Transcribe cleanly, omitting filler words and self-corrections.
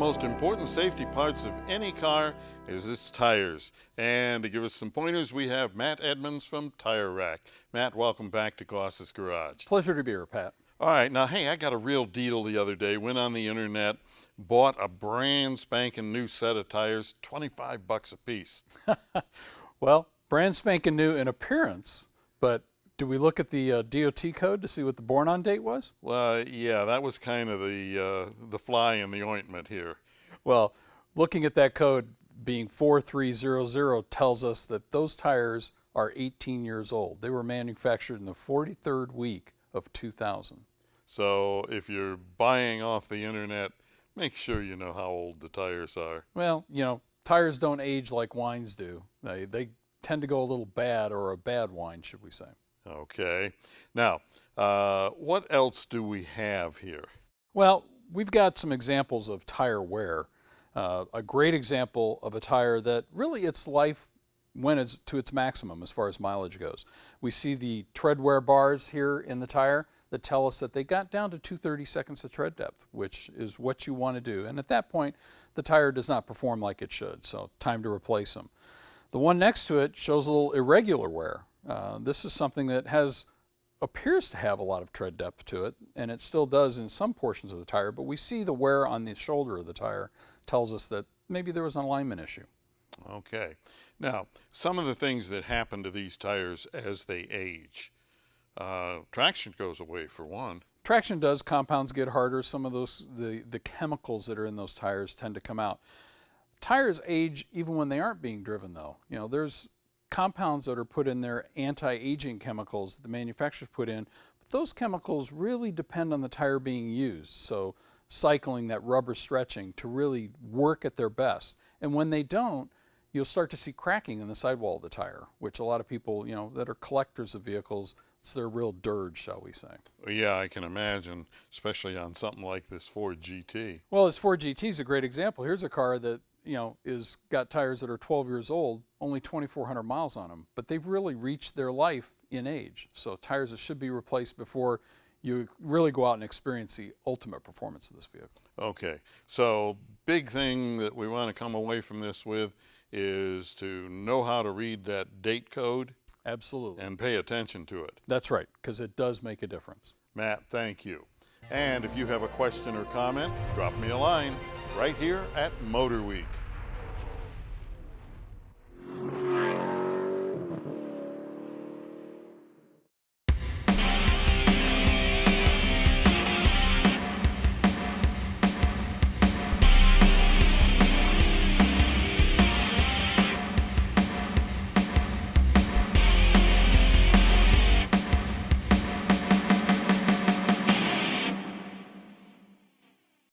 most important safety parts of any car is its tires. And to give us some pointers, we have Matt Edmonds from TireRack. Matt, welcome back to Goss's Garage. Pleasure to be here, Pat. All right, now, hey, I got a real deal the other day. Went on the internet, bought a brand spanking new set of tires, 25 bucks a piece. Well, brand spanking new in appearance, but do we look at the DOT code to see what the born on date was? Well, yeah, that was kind of the fly in the ointment here. Well, looking at that code being 4300 tells us that those tires are 18 years old. They were manufactured in the 43rd week of 2000. So if you're buying off the internet, make sure you know how old the tires are. Well, you know, tires don't age like wines do. They tend to go a little bad, or a bad wine, should we say. Okay. Now, what else do we have here? Well, we've got some examples of tire wear. A great example of a tire that really its life went to its maximum as far as mileage goes. We see the tread wear bars here in the tire that tell us that they got down to 2/30 seconds of tread depth, which is what you want to do. And at that point, the tire does not perform like it should, so time to replace them. The one next to it shows a little irregular wear. This is something that appears to have a lot of tread depth to it, and it still does in some portions of the tire, but we see the wear on the shoulder of the tire tells us that maybe there was an alignment issue. Okay. Now, some of the things that happen to these tires as they age. Traction goes away, for one. Traction does. Compounds get harder. Some of those, the chemicals that are in those tires tend to come out. Tires age even when they aren't being driven, though. You know, there's compounds that are put in there, anti-aging chemicals that the manufacturers put in, but those chemicals really depend on the tire being used. So cycling, that rubber stretching, to really work at their best. And when they don't, you'll start to see cracking in the sidewall of the tire, which a lot of people, you know, that are collectors of vehicles, it's their real dirge, shall we say. Yeah, I can imagine, especially on something like this Ford GT. Well, this Ford GT is a great example. Here's a car that, you know, got tires that are 12 years old, only 2,400 miles on them, but they've really reached their life in age. So tires that should be replaced before you really go out and experience the ultimate performance of this vehicle. Okay, so big thing that we want to come away from this with is to know how to read that date code. Absolutely. And pay attention to it. That's right, because it does make a difference. Matt, thank you. And if you have a question or comment, drop me a line right here at MotorWeek.